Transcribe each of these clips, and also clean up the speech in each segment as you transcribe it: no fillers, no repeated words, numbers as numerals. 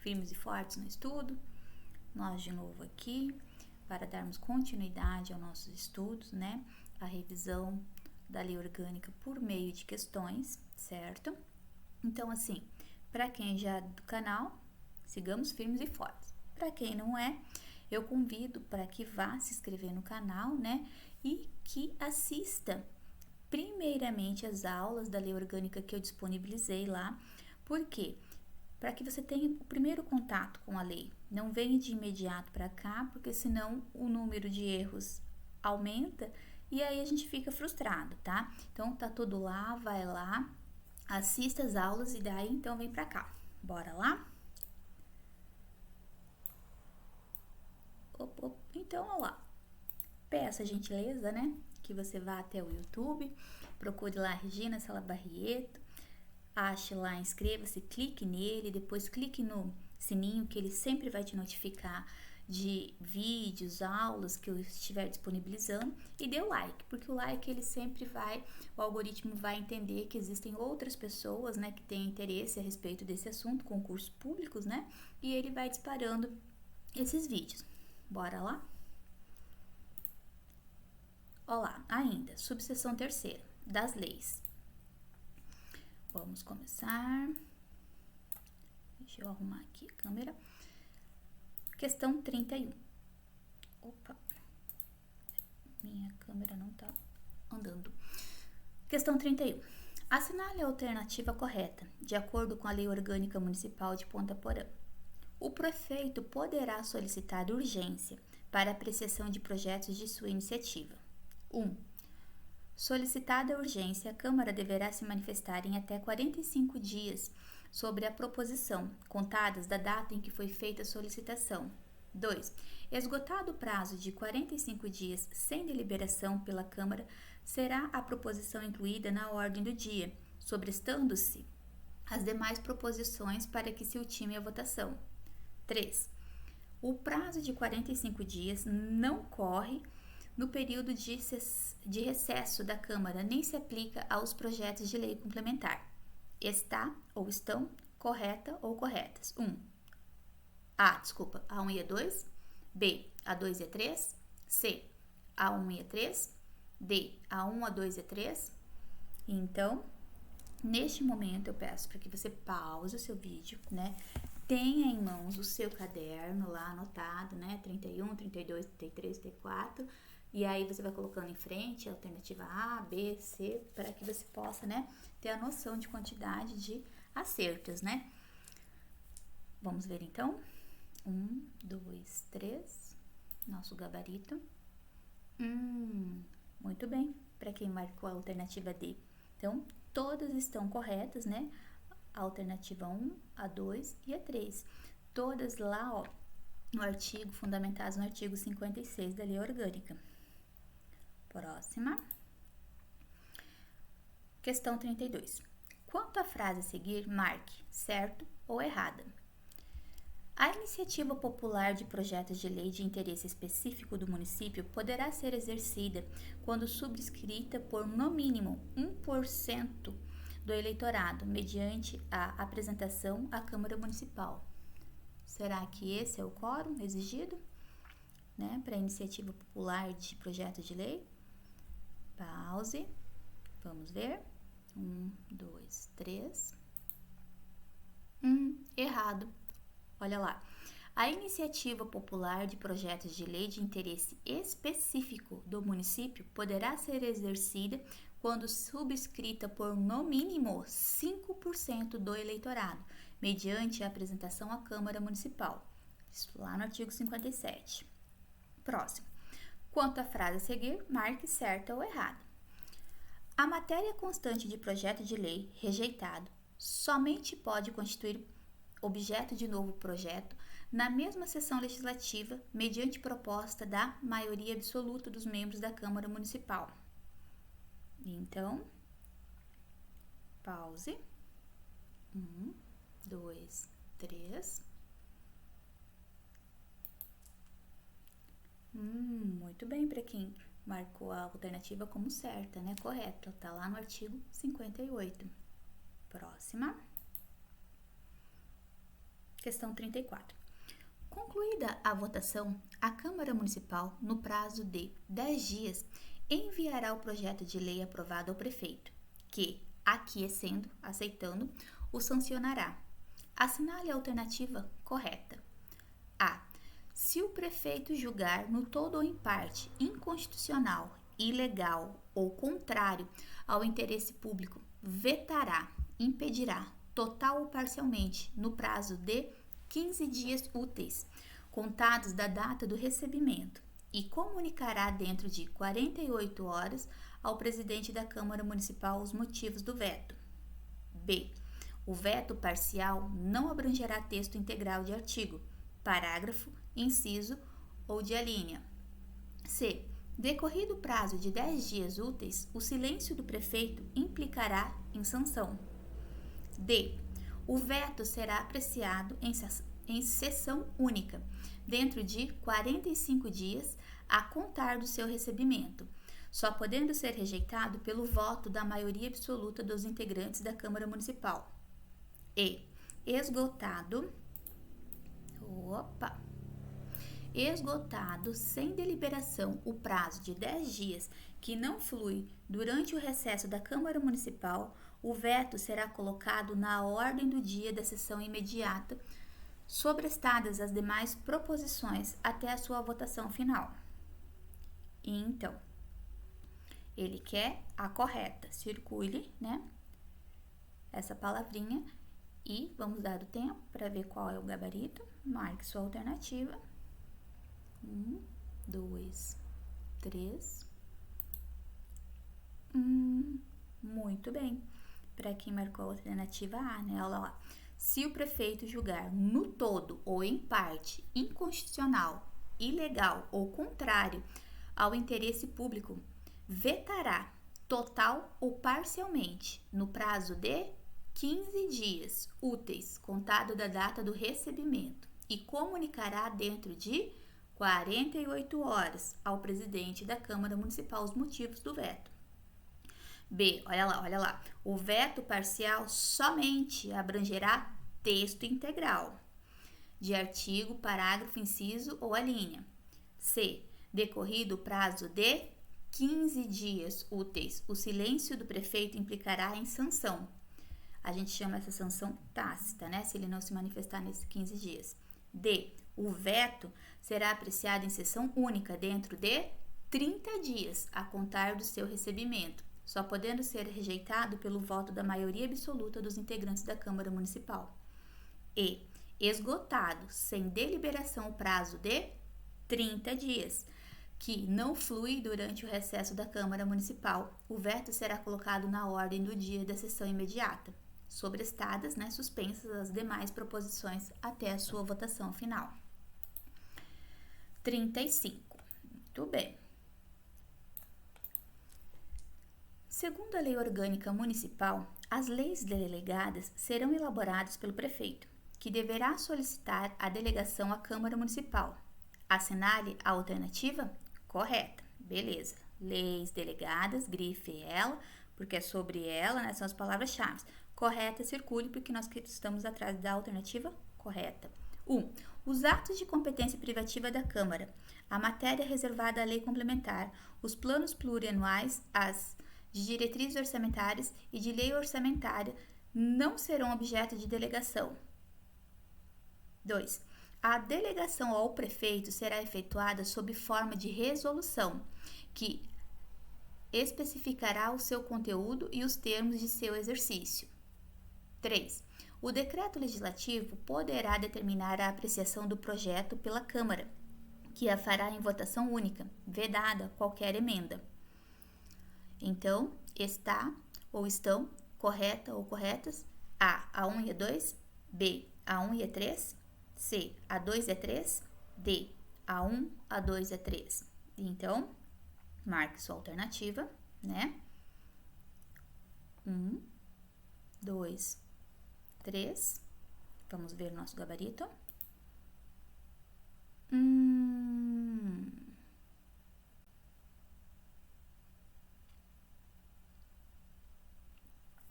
firmes e fortes no estudo. Nós de novo aqui, para darmos continuidade aos nossos estudos, né? A revisão da lei orgânica por meio de questões, certo? Então, assim, para quem já é do canal, sigamos firmes e fortes. Para quem não é, eu convido para que vá se inscrever no canal, né? E que assista primeiramente as aulas da lei orgânica que eu disponibilizei lá. Por quê? Para que você tenha o primeiro contato com a lei. Não venha de imediato para cá, porque senão o número de erros aumenta e aí a gente fica frustrado, tá? Então tá tudo lá, vai lá, assista as aulas e daí então vem para cá. Bora lá? Então, ó lá. Peço a gentileza, né? Que você vá até o YouTube, procure lá Regina Sala Barrieto, ache lá, inscreva-se, clique nele, depois clique no sininho que ele sempre vai te notificar de vídeos, aulas que eu estiver disponibilizando e dê o like, porque o like ele sempre vai, o algoritmo vai entender que existem outras pessoas, né, que têm interesse a respeito desse assunto, concursos públicos, né, e ele vai disparando esses vídeos. Bora lá? Olá, ainda, subseção terceira, das leis. Vamos começar. Deixa eu arrumar aqui a câmera. Questão 31. Opa, minha câmera não tá andando. Questão 31. Assinale a alternativa correta, de acordo com a Lei Orgânica Municipal de Ponta Porã. O prefeito poderá solicitar urgência para apreciação de projetos de sua iniciativa. 1. Solicitada a urgência, a Câmara deverá se manifestar em até 45 dias sobre a proposição, contadas da data em que foi feita a solicitação. 2. Esgotado o prazo de 45 dias sem deliberação pela Câmara, será a proposição incluída na ordem do dia, sobrestando-se as demais proposições para que se ultime a votação. 3. O prazo de 45 dias não corre no período de recesso da Câmara, nem se aplica aos projetos de lei complementar. Está ou estão correta ou corretas. A1 e A2. B, A2 e A3. C, A1 e A3. D, A1, A2 e A3. Então, neste momento eu peço para que você pause o seu vídeo, né? Tenha em mãos o seu caderno lá anotado, né? 31, 32, 33, 34. E aí você vai colocando em frente a alternativa A, B, C, para que você possa, né, ter a noção de quantidade de acertos, né? Vamos ver então. 1, 2, 3. Nosso gabarito. Muito bem, para quem marcou a alternativa D. Então, todas estão corretas, né? A alternativa 1, a 2 e a 3. Todas lá, ó, no artigo, fundamentadas no artigo 56 da Lei Orgânica. Próxima. Questão 32. Quanto à frase a seguir, marque certo ou errada. A iniciativa popular de projetos de lei de interesse específico do município poderá ser exercida quando subscrita por, no mínimo, 1% do eleitorado, mediante a apresentação à Câmara Municipal. Será que esse é o quórum exigido, né, para a iniciativa popular de projeto de lei? Pause. Vamos ver. 1, 2, 3. Errado. Olha lá. A iniciativa popular de projetos de lei de interesse específico do município poderá ser exercida quando subscrita por, no mínimo, 5% do eleitorado, mediante a apresentação à Câmara Municipal. Isso lá no artigo 57. Próximo. Quanto à frase a seguir, marque certa ou errada. A matéria constante de projeto de lei rejeitado somente pode constituir objeto de novo projeto na mesma sessão legislativa, mediante proposta da maioria absoluta dos membros da Câmara Municipal. Então, pause. 1, 2, 3. Muito bem, para quem marcou a alternativa como certa, né? Correta, tá lá no artigo 58. Próxima. Questão 34. Concluída a votação, a Câmara Municipal, no prazo de 10 dias, enviará o projeto de lei aprovado ao prefeito, que, aquiescendo, aceitando, o sancionará. Assinale a alternativa correta. A. Se o prefeito julgar no todo ou em parte inconstitucional, ilegal ou contrário ao interesse público, vetará, impedirá, total ou parcialmente, no prazo de 15 dias úteis, contados da data do recebimento, e comunicará dentro de 48 horas ao presidente da Câmara Municipal os motivos do veto. B. O veto parcial não abrangerá texto integral de artigo, parágrafo, inciso ou de alínea. C. Decorrido o prazo de 10 dias úteis, o silêncio do prefeito implicará em sanção. D. O veto será apreciado em sessão única, dentro de 45 dias a contar do seu recebimento, só podendo ser rejeitado pelo voto da maioria absoluta dos integrantes da Câmara Municipal. E. Esgotado sem deliberação o prazo de 10 dias que não flui durante o recesso da Câmara Municipal, o veto será colocado na ordem do dia da sessão imediata, sobrestadas as demais proposições até a sua votação final. E então, ele quer a correta. Circule, né, essa palavrinha e vamos dar o tempo para ver qual é o gabarito. Marque sua alternativa. 1, 2, 3. Muito bem. Para quem marcou a alternativa A, né? Olha lá. Se o prefeito julgar no todo ou em parte inconstitucional, ilegal ou contrário ao interesse público, vetará, total ou parcialmente, no prazo de 15 dias úteis, contado da data do recebimento, e comunicará dentro de 48 horas ao presidente da Câmara Municipal os motivos do veto. B, olha lá. O veto parcial somente abrangerá texto integral de artigo, parágrafo, inciso ou alínea. C, decorrido o prazo de 15 dias úteis, o silêncio do prefeito implicará em sanção. A gente chama essa sanção tácita, né? Se ele não se manifestar nesses 15 dias. D, o veto será apreciado em sessão única dentro de 30 dias a contar do seu recebimento, só podendo ser rejeitado pelo voto da maioria absoluta dos integrantes da Câmara Municipal. E, esgotado sem deliberação o prazo de 30 dias, que não flui durante o recesso da Câmara Municipal, o veto será colocado na ordem do dia da sessão imediata, sobrestadas, né, suspensas as demais proposições até a sua votação final. 35. Muito bem. Segundo a Lei Orgânica Municipal, as leis delegadas serão elaboradas pelo prefeito, que deverá solicitar a delegação à Câmara Municipal. Assinale a alternativa correta. Beleza. Leis delegadas, grife ela, porque é sobre ela, né, são as palavras-chave. Correta, circule, porque nós estamos atrás da alternativa correta. 1. Os atos de competência privativa da Câmara, a matéria reservada à lei complementar, os planos plurianuais, as de diretrizes orçamentárias e de lei orçamentária não serão objeto de delegação. 2. A delegação ao prefeito será efetuada sob forma de resolução, que especificará o seu conteúdo e os termos de seu exercício. 3. O decreto legislativo poderá determinar a apreciação do projeto pela Câmara, que a fará em votação única, vedada qualquer emenda. Então, está ou estão correta ou corretas A, A1 e A2, B, A1 e A3, C, A2 e A3, D, A1, A2 e A3. Então, marque sua alternativa, né? 1, 2, 3. Vamos ver o nosso gabarito.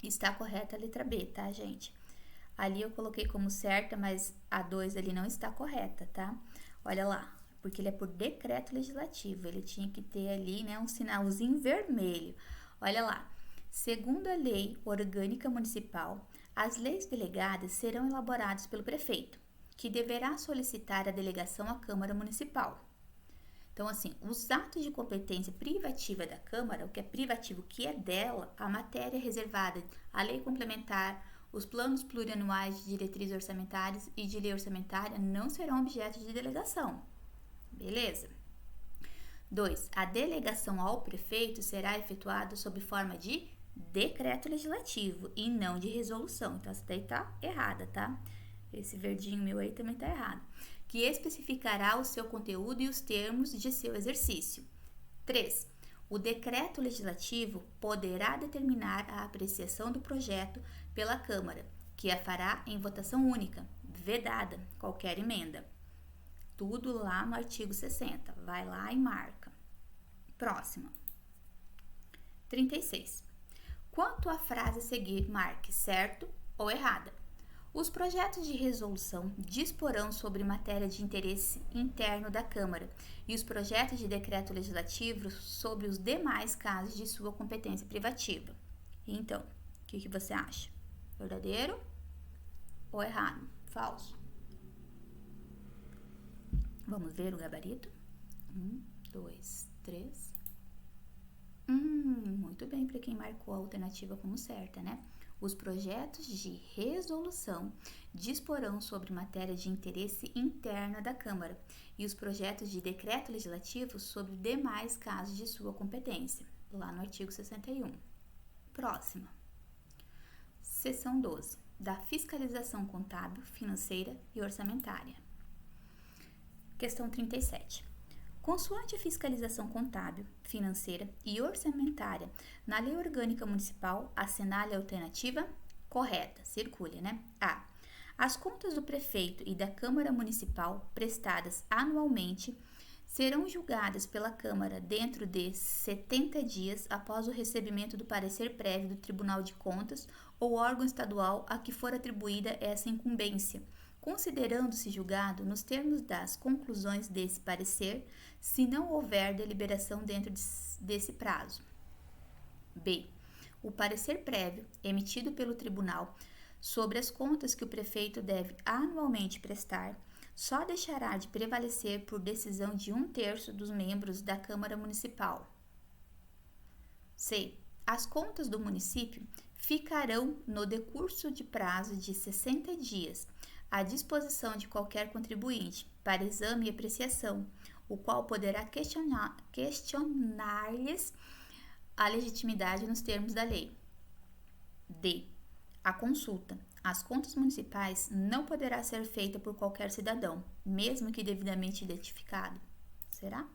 Está correta a letra B, tá, gente? Ali eu coloquei como certa, mas a 2 ali não está correta, tá? Olha lá, porque ele é por decreto legislativo, ele tinha que ter ali, né, um sinalzinho vermelho. Olha lá, segundo a lei orgânica municipal, as leis delegadas serão elaboradas pelo prefeito, que deverá solicitar a delegação à Câmara Municipal. Então, assim, os atos de competência privativa da Câmara, o que é privativo, o que é dela, a matéria reservada à lei complementar, os planos plurianuais de diretrizes orçamentárias e de lei orçamentária não serão objeto de delegação. Beleza? 2. A delegação ao prefeito será efetuada sob forma de decreto legislativo e não de resolução. Então, essa daí tá errada, tá? Esse verdinho meu aí também tá errado. Que especificará o seu conteúdo e os termos de seu exercício. 3. O decreto legislativo poderá determinar a apreciação do projeto pela Câmara, que a fará em votação única, vedada qualquer emenda. Tudo lá no artigo 60. Vai lá e marca. Próxima. 36. Quanto à frase a seguir, marque certo ou errada. Os projetos de resolução disporão sobre matéria de interesse interno da Câmara e os projetos de decreto legislativo sobre os demais casos de sua competência privativa. Então, o que você acha? Verdadeiro ou errado? Falso. Vamos ver o gabarito? 1, 2, 3. Muito bem para quem marcou a alternativa como certa, né? Os projetos de resolução disporão sobre matéria de interesse interna da Câmara e os projetos de decreto legislativo sobre demais casos de sua competência, lá no artigo 61. Próxima. Seção 12. Da fiscalização contábil, financeira e orçamentária. Questão 37. Consoante a fiscalização contábil, financeira e orçamentária na Lei Orgânica Municipal, assinale a alternativa correta. Circule, né? A. As contas do prefeito e da Câmara Municipal prestadas anualmente serão julgadas pela Câmara dentro de 70 dias após o recebimento do parecer prévio do Tribunal de Contas ou órgão estadual a que for atribuída essa incumbência, considerando-se julgado nos termos das conclusões desse parecer, se não houver deliberação dentro desse prazo. B. O parecer prévio emitido pelo tribunal sobre as contas que o prefeito deve anualmente prestar só deixará de prevalecer por decisão de 1/3 dos membros da Câmara Municipal. C. As contas do município ficarão no decurso de prazo de 60 dias à disposição de qualquer contribuinte para exame e apreciação, o qual poderá questionar-lhes a legitimidade nos termos da lei. D. A consulta às contas municipais não poderá ser feita por qualquer cidadão, mesmo que devidamente identificado. Será?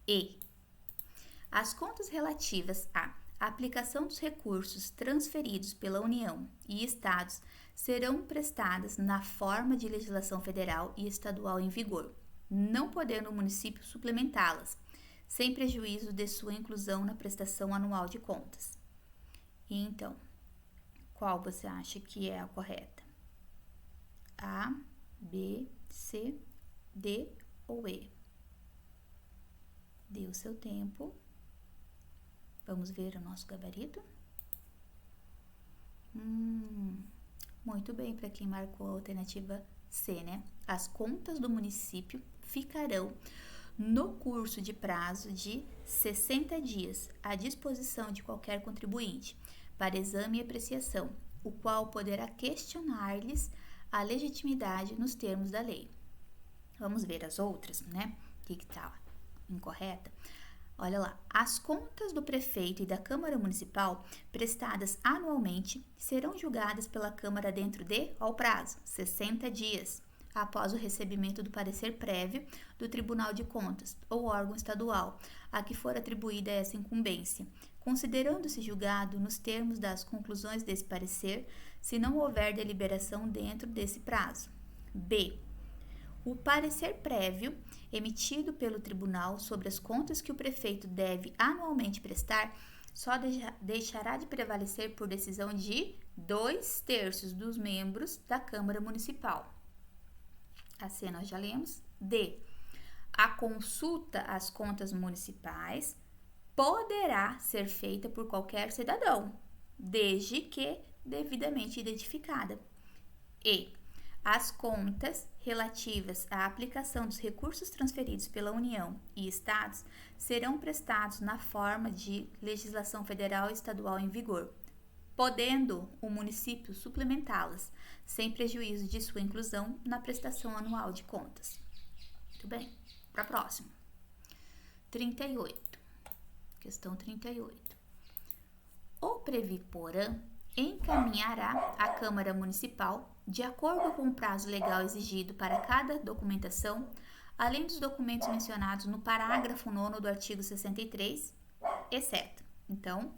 E. As contas relativas à aplicação dos recursos transferidos pela União e Estados serão prestadas na forma de legislação federal e estadual em vigor, não podendo o município suplementá-las, sem prejuízo de sua inclusão na prestação anual de contas. E então, qual você acha que é a correta? A, B, C, D ou E? Dê o seu tempo. Vamos ver o nosso gabarito? Muito bem para quem marcou a alternativa C, né? As contas do município ficarão no curso de prazo de 60 dias à disposição de qualquer contribuinte para exame e apreciação, o qual poderá questionar-lhes a legitimidade nos termos da lei. Vamos ver as outras, né? O que está incorreta? Olha lá, as contas do prefeito e da Câmara Municipal prestadas anualmente serão julgadas pela Câmara dentro de, ao prazo, 60 dias, após o recebimento do parecer prévio do Tribunal de Contas ou órgão estadual a que for atribuída essa incumbência, considerando-se julgado nos termos das conclusões desse parecer, se não houver deliberação dentro desse prazo. B. O parecer prévio emitido pelo tribunal sobre as contas que o prefeito deve anualmente prestar só deixará de prevalecer por decisão de 2/3 dos membros da Câmara Municipal. A C nós já lemos. D. A consulta às contas municipais poderá ser feita por qualquer cidadão, desde que devidamente identificada. E. As contas relativas à aplicação dos recursos transferidos pela União e Estados serão prestados na forma de legislação federal e estadual em vigor, podendo o município suplementá-las, sem prejuízo de sua inclusão na prestação anual de contas. Muito bem, para a próxima. 38. Questão 38. O Previporã encaminhará à Câmara Municipal, de acordo com o prazo legal exigido para cada documentação, além dos documentos mencionados no parágrafo 9º do artigo 63, exceto. Então,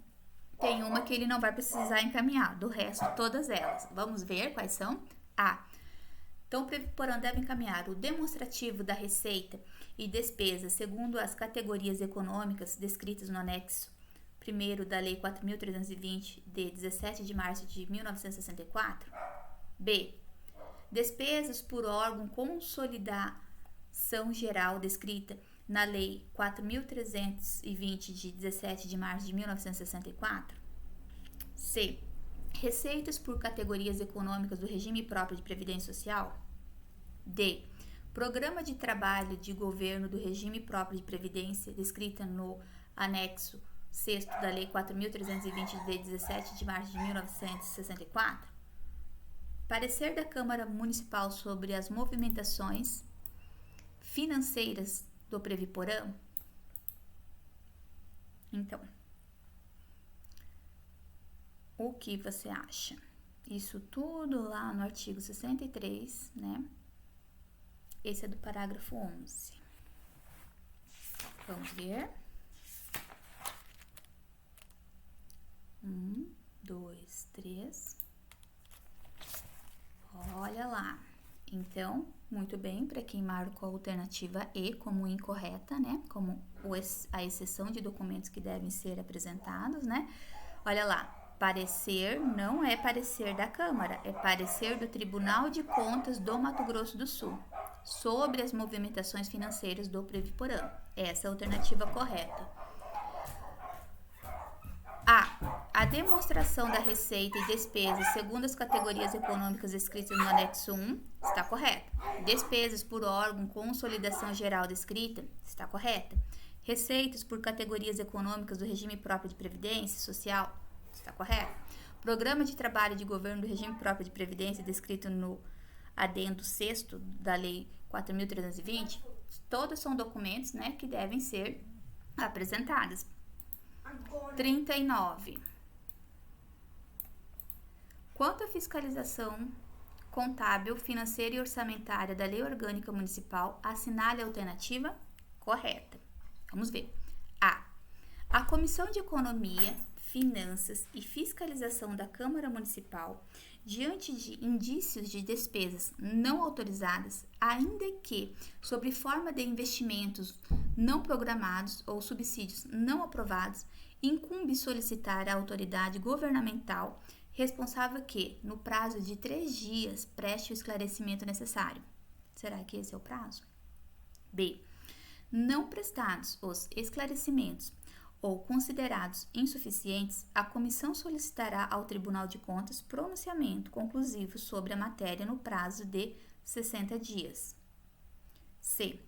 tem uma que ele não vai precisar encaminhar, do resto, todas elas. Vamos ver quais são? A. Então, o Previporã deve encaminhar o demonstrativo da receita e despesa segundo as categorias econômicas descritas no anexo 1º da Lei 4.320, de 17 de março de 1964. B. Despesas por órgão consolidação geral descrita na Lei 4.320, de 17 de março de 1964. C. Receitas por categorias econômicas do regime próprio de previdência social. D. Programa de trabalho de governo do regime próprio de previdência descrita no anexo 6º da Lei 4.320, de 17 de março de 1964. Parecer da Câmara Municipal sobre as movimentações financeiras do Previporã. Então, o que você acha? Isso tudo lá no artigo 63, né? Esse é do parágrafo 11. Vamos ver. 1, 2, 3. Olha lá. Então, muito bem, para quem marcou a alternativa E como incorreta, né? Como a exceção de documentos que devem ser apresentados, né? Olha lá, parecer não é parecer da Câmara, é parecer do Tribunal de Contas do Mato Grosso do Sul sobre as movimentações financeiras do Previporã. Essa é a alternativa correta. A demonstração da receita e despesas segundo as categorias econômicas descritas no anexo 1 está correta. Despesas por órgão consolidação geral descrita está correta. Receitas por categorias econômicas do regime próprio de previdência social está correto. Programa de trabalho de governo do regime próprio de previdência descrito no adendo 6º da Lei 4.320, todos são documentos, né, que devem ser apresentados. 39. Quanto à fiscalização contábil, financeira e orçamentária da Lei Orgânica Municipal, assinale a alternativa correta. Vamos ver. A Comissão de Economia, Finanças e Fiscalização da Câmara Municipal, diante de indícios de despesas não autorizadas, ainda que sob forma de investimentos não programados ou subsídios não aprovados, incumbe solicitar à autoridade governamental responsável que, no prazo de 3 dias, preste o esclarecimento necessário. Será que esse é o prazo? B. Não prestados os esclarecimentos ou considerados insuficientes, a comissão solicitará ao Tribunal de Contas pronunciamento conclusivo sobre a matéria no prazo de 60 dias. C.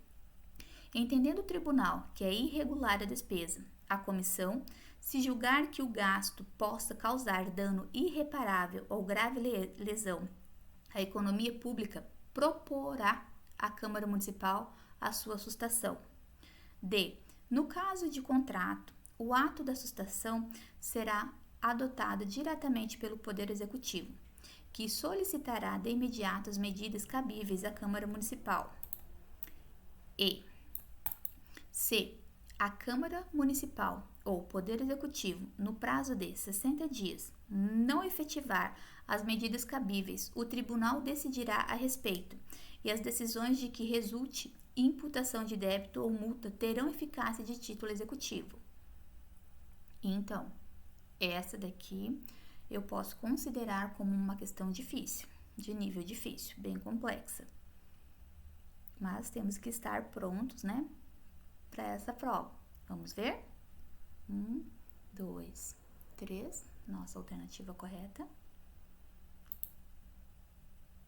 Entendendo o tribunal que é irregular a despesa, a comissão, se julgar que o gasto possa causar dano irreparável ou grave lesão à economia pública, proporá à Câmara Municipal a sua sustação. D. No caso de contrato, o ato da sustação será adotado diretamente pelo Poder Executivo, que solicitará de imediato as medidas cabíveis à Câmara Municipal. E. C. A Câmara Municipal ou Poder Executivo, no prazo de 60 dias, não efetivar as medidas cabíveis, o tribunal decidirá a respeito, e as decisões de que resulte imputação de débito ou multa terão eficácia de título executivo. Então, essa daqui eu posso considerar como uma questão difícil, de nível difícil, bem complexa. Mas temos que estar prontos, né, para essa prova. Vamos ver? 1, 2, 3. Nossa alternativa correta.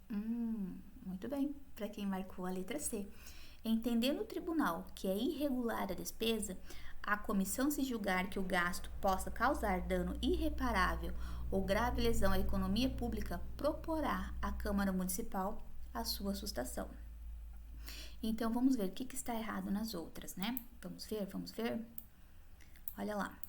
Muito bem, para quem marcou a letra C. Entendendo o tribunal que é irregular a despesa, a comissão, se julgar que o gasto possa causar dano irreparável ou grave lesão à economia pública, proporá à Câmara Municipal a sua sustação. Então, vamos ver o que está errado nas outras, né? Vamos ver? Olha lá.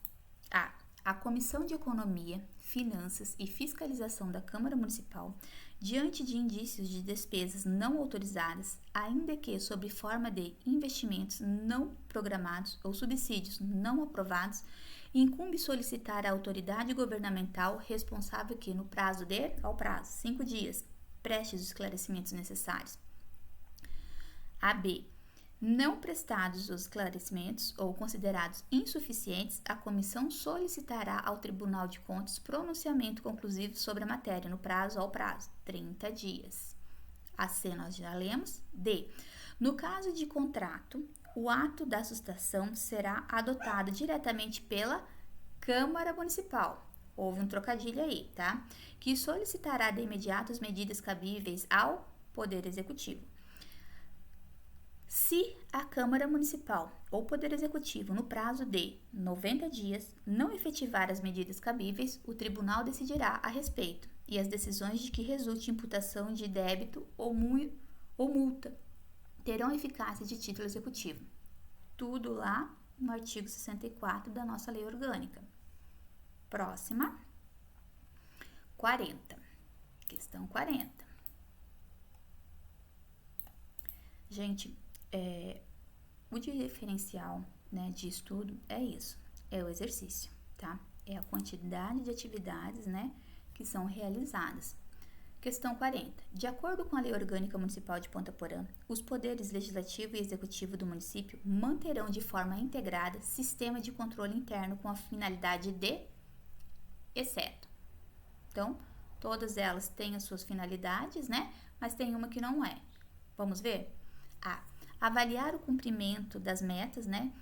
A Comissão de Economia, Finanças e Fiscalização da Câmara Municipal, diante de indícios de despesas não autorizadas, ainda que sob forma de investimentos não programados ou subsídios não aprovados, incumbe solicitar à autoridade governamental responsável que, no prazo de, 5 dias, preste os esclarecimentos necessários. B. Não prestados os esclarecimentos ou considerados insuficientes, a comissão solicitará ao Tribunal de Contas pronunciamento conclusivo sobre a matéria no prazo 30 dias. A C nós já lemos. D. No caso de contrato, o ato da sustação será adotado diretamente pela Câmara Municipal. Houve um trocadilho aí, tá? Que solicitará de imediato as medidas cabíveis ao Poder Executivo. Se a Câmara Municipal ou Poder Executivo, no prazo de 90 dias, não efetivar as medidas cabíveis, o tribunal decidirá a respeito, e as decisões de que resulte imputação de débito ou multa terão eficácia de título executivo. Tudo lá no artigo 64 da nossa lei orgânica. Próxima. 40. Questão 40. Gente, o diferencial, né, de estudo é isso, é o exercício, tá? É a quantidade de atividades, né, que são realizadas. Questão 40. De acordo com a Lei Orgânica Municipal de Ponta Porã, os poderes legislativo e executivo do município manterão de forma integrada sistema de controle interno com a finalidade de, exceto. Então, todas elas têm as suas finalidades, né, mas tem uma que não é. Vamos ver? Avaliar o cumprimento das metas, né,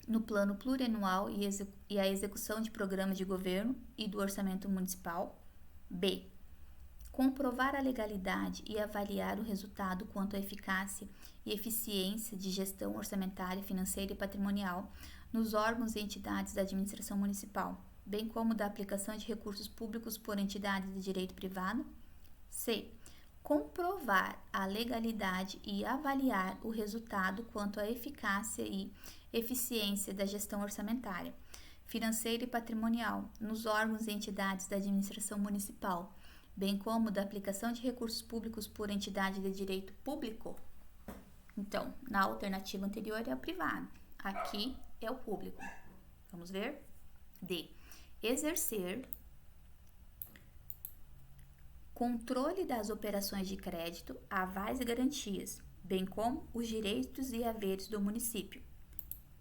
no plano plurianual e a execução de programas de governo e do orçamento municipal. B. Comprovar a legalidade e avaliar o resultado quanto à eficácia e eficiência de gestão orçamentária, financeira e patrimonial nos órgãos e entidades da administração municipal, bem como da aplicação de recursos públicos por entidades de direito privado. C. Comprovar a legalidade e avaliar o resultado quanto à eficácia e eficiência da gestão orçamentária, financeira e patrimonial nos órgãos e entidades da administração municipal, bem como da aplicação de recursos públicos por entidade de direito público. Então, na alternativa anterior é o privado, aqui é o público. Vamos ver? D. Exercer controle das operações de crédito, avais e garantias, bem como os direitos e haveres do município.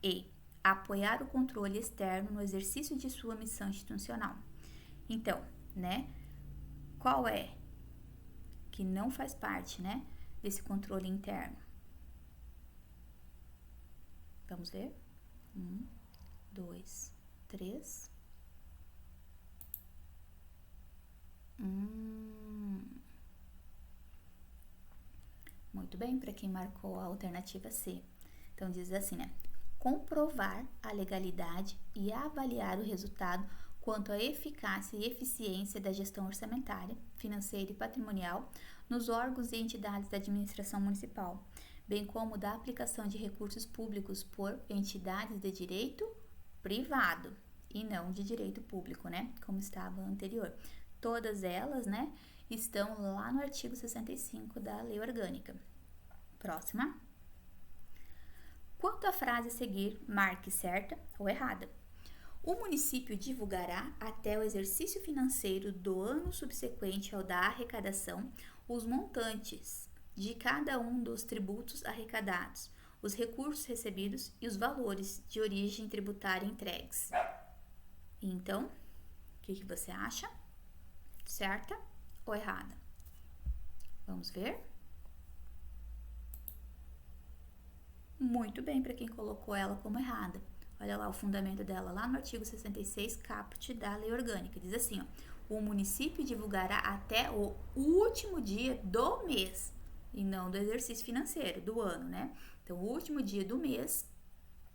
E. Apoiar o controle externo no exercício de sua missão institucional. Então, né, qual é que não faz parte, né, desse controle interno? Vamos ver? 1, 2, 3. Muito bem, para quem marcou a alternativa C. Então, diz assim, né? Comprovar a legalidade e avaliar o resultado quanto à eficácia e eficiência da gestão orçamentária, financeira e patrimonial nos órgãos e entidades da administração municipal, bem como da aplicação de recursos públicos por entidades de direito privado e não de direito público, né? Como estava anterior. Todas elas, né, estão lá no artigo 65 da Lei Orgânica. Próxima. Quanto à frase a seguir, marque certa ou errada. O município divulgará, até o exercício financeiro do ano subsequente ao da arrecadação, os montantes de cada um dos tributos arrecadados, os recursos recebidos e os valores de origem tributária entregues. Então, o que você acha? Certa ou errada? Vamos ver? Muito bem para quem colocou ela como errada. Olha lá o fundamento dela, lá no artigo 66, caput da Lei Orgânica. Diz assim, ó, o município divulgará até o último dia do mês, e não do exercício financeiro, do ano, né? Então, o último dia do mês,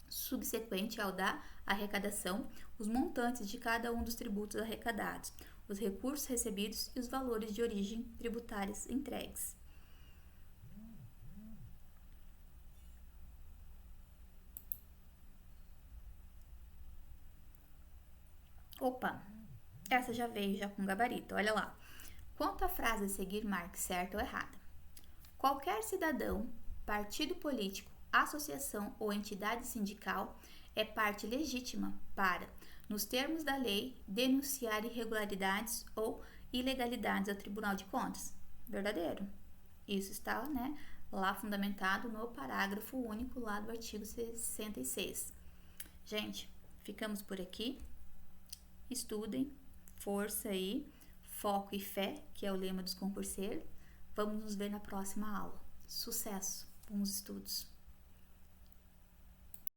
subsequente ao da arrecadação, os montantes de cada um dos tributos arrecadados, os recursos recebidos e os valores de origem tributários entregues. Opa, essa já veio já com gabarito, olha lá. Quanto à frase a seguir, marque certa ou errada. Qualquer cidadão, partido político, associação ou entidade sindical é parte legítima para, nos termos da lei, denunciar irregularidades ou ilegalidades ao Tribunal de Contas. Verdadeiro. Isso está, né, lá fundamentado no parágrafo único lá do artigo 66. Gente, ficamos por aqui. Estudem, força aí, foco e fé, que é o lema dos concurseiros. Vamos nos ver na próxima aula. Sucesso, bons estudos!